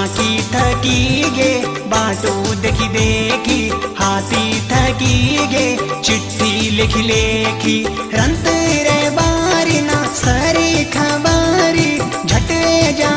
बाकी थकी गे बाटो देखी देखी, हाथी थकी गे चिट्ठी लिखी लेखी। रंत रे बारी ना सरी खबारी झटे जा